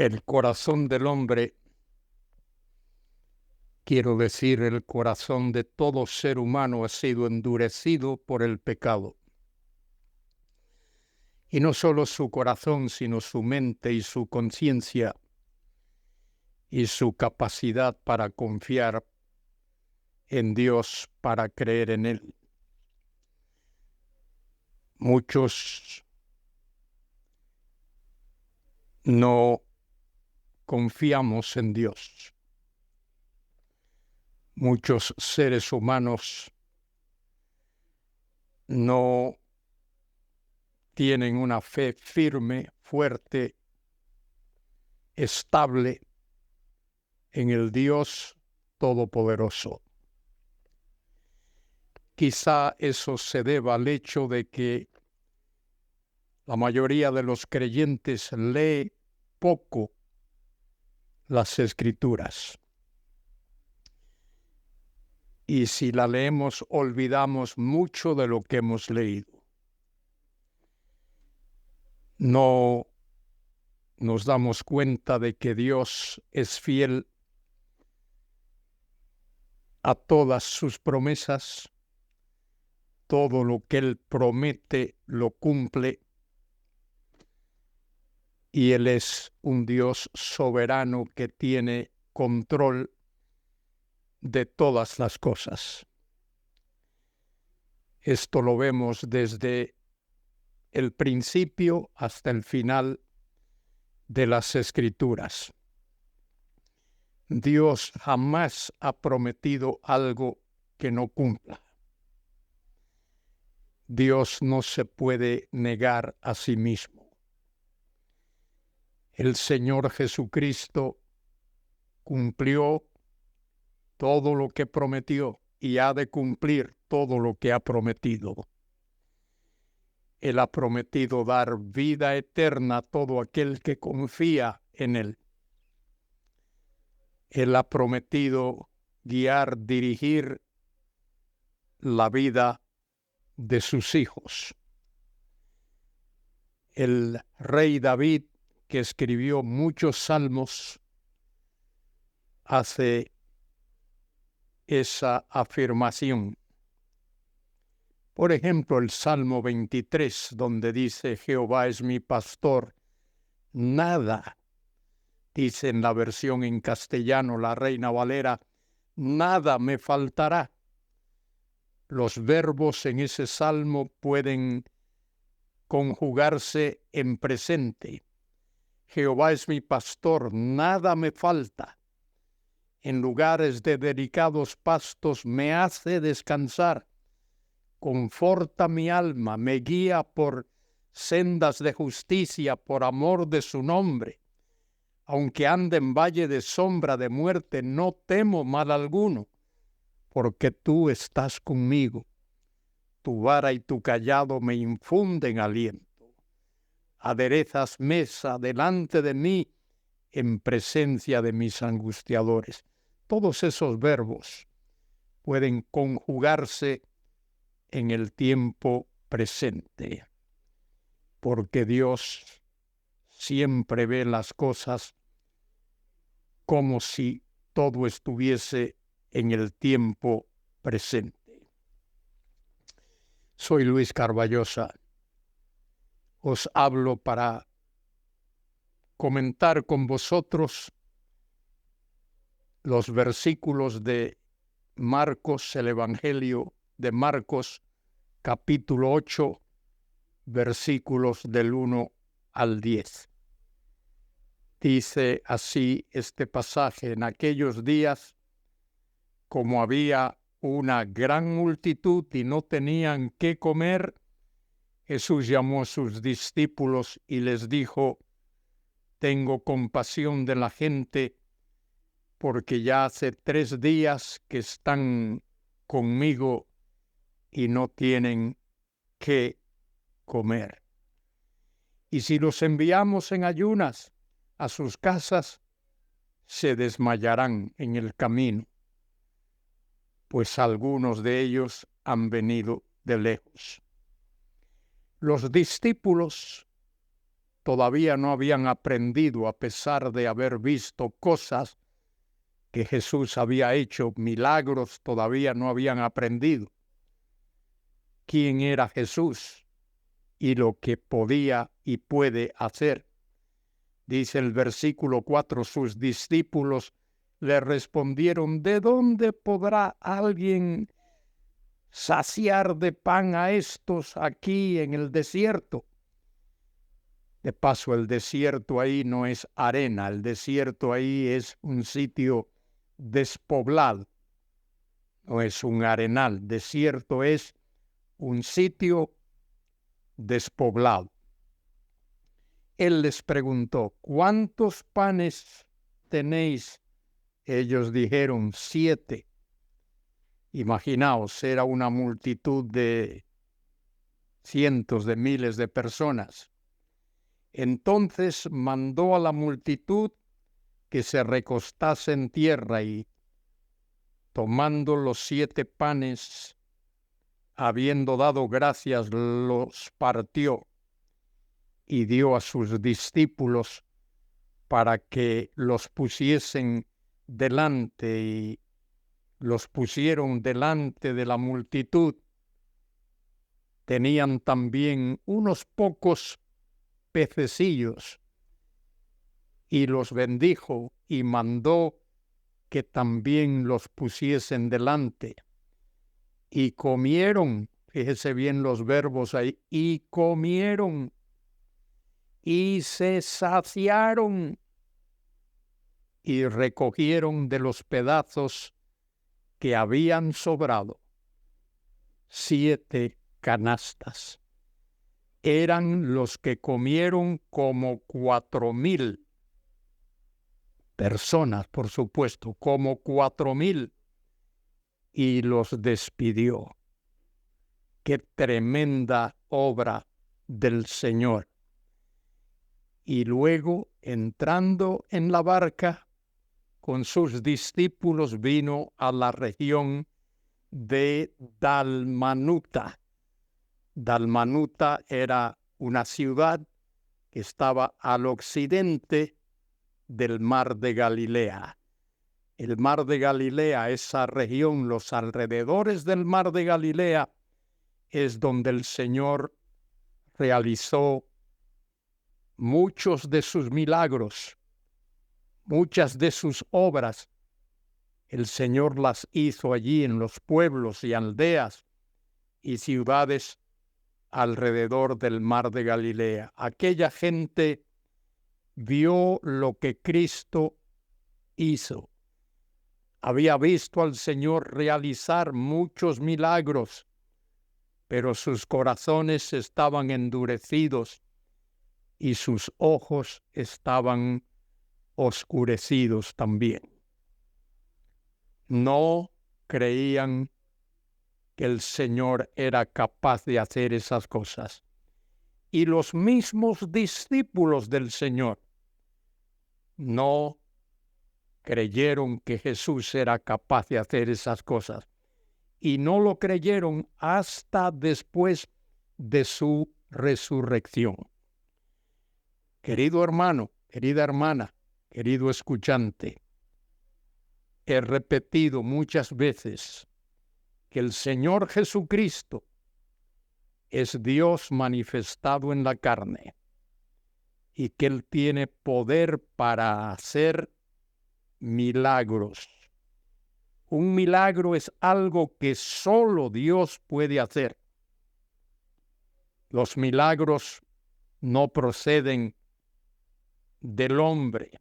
El corazón del hombre, quiero decir, el corazón de todo ser humano ha sido endurecido por el pecado. Y no solo su corazón, sino su mente y su conciencia y su capacidad para confiar en Dios, para creer en Él. Muchos no confiamos en Dios. Muchos seres humanos no tienen una fe firme, fuerte, estable en el Dios Todopoderoso. Quizá eso se deba al hecho de que la mayoría de los creyentes lee poco las Escrituras. Y si la leemos, olvidamos mucho de lo que hemos leído. No nos damos cuenta de que Dios es fiel a todas sus promesas. Todo lo que Él promete lo cumple. Y Él es un Dios soberano que tiene control de todas las cosas. Esto lo vemos desde el principio hasta el final de las Escrituras. Dios jamás ha prometido algo que no cumpla. Dios no se puede negar a sí mismo. El Señor Jesucristo cumplió todo lo que prometió y ha de cumplir todo lo que ha prometido. Él ha prometido dar vida eterna a todo aquel que confía en Él. Él ha prometido guiar, dirigir la vida de sus hijos. El rey David, que escribió muchos salmos, hace esa afirmación. Por ejemplo, el Salmo 23, donde dice, Jehová es mi pastor, nada, dice en la versión en castellano, la Reina Valera, nada me faltará. Los verbos en ese salmo pueden conjugarse en presente. Jehová es mi pastor, nada me falta. En lugares de delicados pastos me hace descansar. Conforta mi alma, me guía por sendas de justicia, por amor de su nombre. Aunque ande en valle de sombra de muerte, no temo mal alguno, porque tú estás conmigo. Tu vara y tu callado me infunden aliento. Aderezas mesa delante de mí en presencia de mis angustiadores. Todos esos verbos pueden conjugarse en el tiempo presente, porque Dios siempre ve las cosas como si todo estuviese en el tiempo presente. Soy Luis Carballosa. Os hablo para comentar con vosotros los versículos de Marcos, el Evangelio de Marcos, capítulo 8, versículos del 1 al 10. Dice así este pasaje: en aquellos días, como había una gran multitud y no tenían qué comer, Jesús llamó a sus discípulos y les dijo, tengo compasión de la gente, porque ya hace 3 días que están conmigo y no tienen qué comer. Y si los enviamos en ayunas a sus casas, se desmayarán en el camino, pues algunos de ellos han venido de lejos. Los discípulos todavía no habían aprendido, a pesar de haber visto cosas que Jesús había hecho, milagros, todavía no habían aprendido quién era Jesús y lo que podía y puede hacer. Dice el versículo 4, sus discípulos le respondieron: ¿de dónde podrá alguien saciar de pan a estos aquí en el desierto? De paso, el desierto ahí no es arena, el desierto ahí es un sitio despoblado, no es un arenal. Desierto es un sitio despoblado. Él les preguntó: ¿cuántos panes tenéis? Ellos dijeron: 7. Imaginaos, era una multitud de cientos de miles de personas. Entonces mandó a la multitud que se recostase en tierra y, tomando los 7 panes, habiendo dado gracias, los partió y dio a sus discípulos para que los pusiesen delante, y los pusieron delante de la multitud. Tenían también unos pocos pececillos, y los bendijo y mandó que también los pusiesen delante. Y comieron, fíjese bien los verbos ahí, y comieron, y se saciaron, y recogieron de los pedazos que habían sobrado 7 canastas. Eran los que comieron como 4,000 personas, por supuesto, como 4,000, y los despidió. Qué tremenda obra del Señor. Y luego, entrando en la barca con sus discípulos, vino a la región de Dalmanuta. Dalmanuta era una ciudad que estaba al occidente del mar de Galilea. El mar de Galilea, esa región, los alrededores del mar de Galilea, es donde el Señor realizó muchos de sus milagros, muchas de sus obras. El Señor las hizo allí en los pueblos y aldeas y ciudades alrededor del mar de Galilea. Aquella gente vio lo que Cristo hizo. Había visto al Señor realizar muchos milagros, pero sus corazones estaban endurecidos y sus ojos estaban oscurecidos también. No creían que el Señor era capaz de hacer esas cosas. Y los mismos discípulos del Señor no creyeron que Jesús era capaz de hacer esas cosas. Y no lo creyeron hasta después de su resurrección. Querido hermano, querida hermana, querido escuchante, he repetido muchas veces que el Señor Jesucristo es Dios manifestado en la carne y que Él tiene poder para hacer milagros. Un milagro es algo que solo Dios puede hacer. Los milagros no proceden del hombre.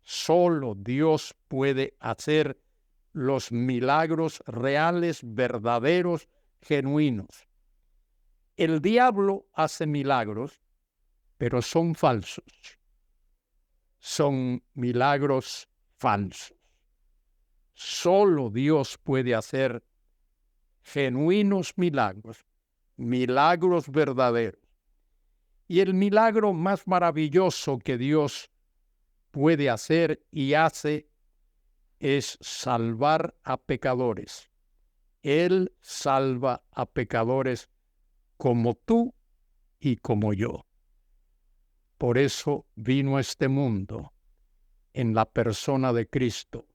Solo Dios puede hacer los milagros reales, verdaderos, genuinos. El diablo hace milagros, pero son falsos. Son milagros falsos. Solo Dios puede hacer genuinos milagros, milagros verdaderos. Y el milagro más maravilloso que Dios puede hacer y hace es salvar a pecadores. Él salva a pecadores como tú y como yo. Por eso vino a este mundo en la persona de Cristo.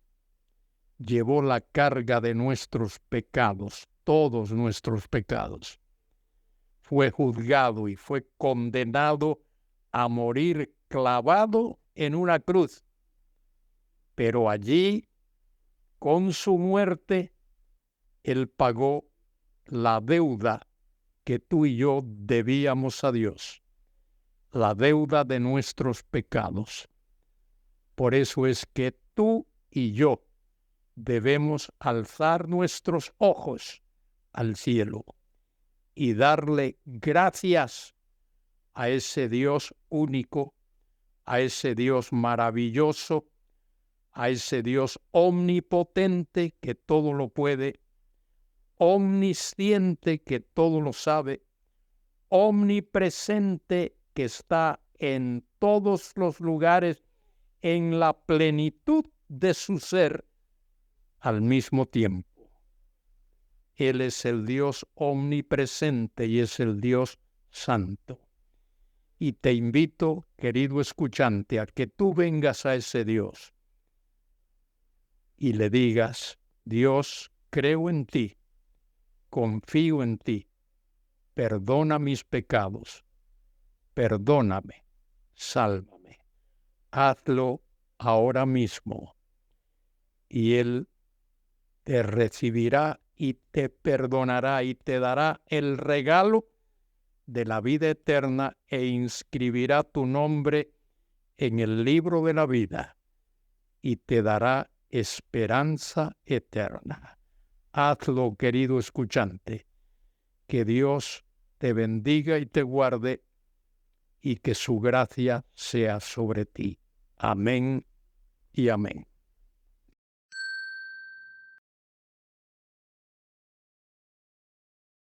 Llevó la carga de nuestros pecados, todos nuestros pecados. Fue juzgado y fue condenado a morir clavado en una cruz. Pero allí, con su muerte, Él pagó la deuda que tú y yo debíamos a Dios, la deuda de nuestros pecados. Por eso es que tú y yo debemos alzar nuestros ojos al cielo y darle gracias a ese Dios único, a ese Dios maravilloso, a ese Dios omnipotente que todo lo puede, omnisciente que todo lo sabe, omnipresente que está en todos los lugares, en la plenitud de su ser al mismo tiempo. Él es el Dios omnipresente y es el Dios santo. Y te invito, querido escuchante, a que tú vengas a ese Dios y le digas: Dios, creo en ti, confío en ti, perdona mis pecados, perdóname, sálvame. Hazlo ahora mismo y Él te recibirá y te perdonará y te dará el regalo de la vida eterna e inscribirá tu nombre en el libro de la vida y te dará esperanza eterna. Hazlo, querido escuchante. Que Dios te bendiga y te guarde y que su gracia sea sobre ti. Amén y amén.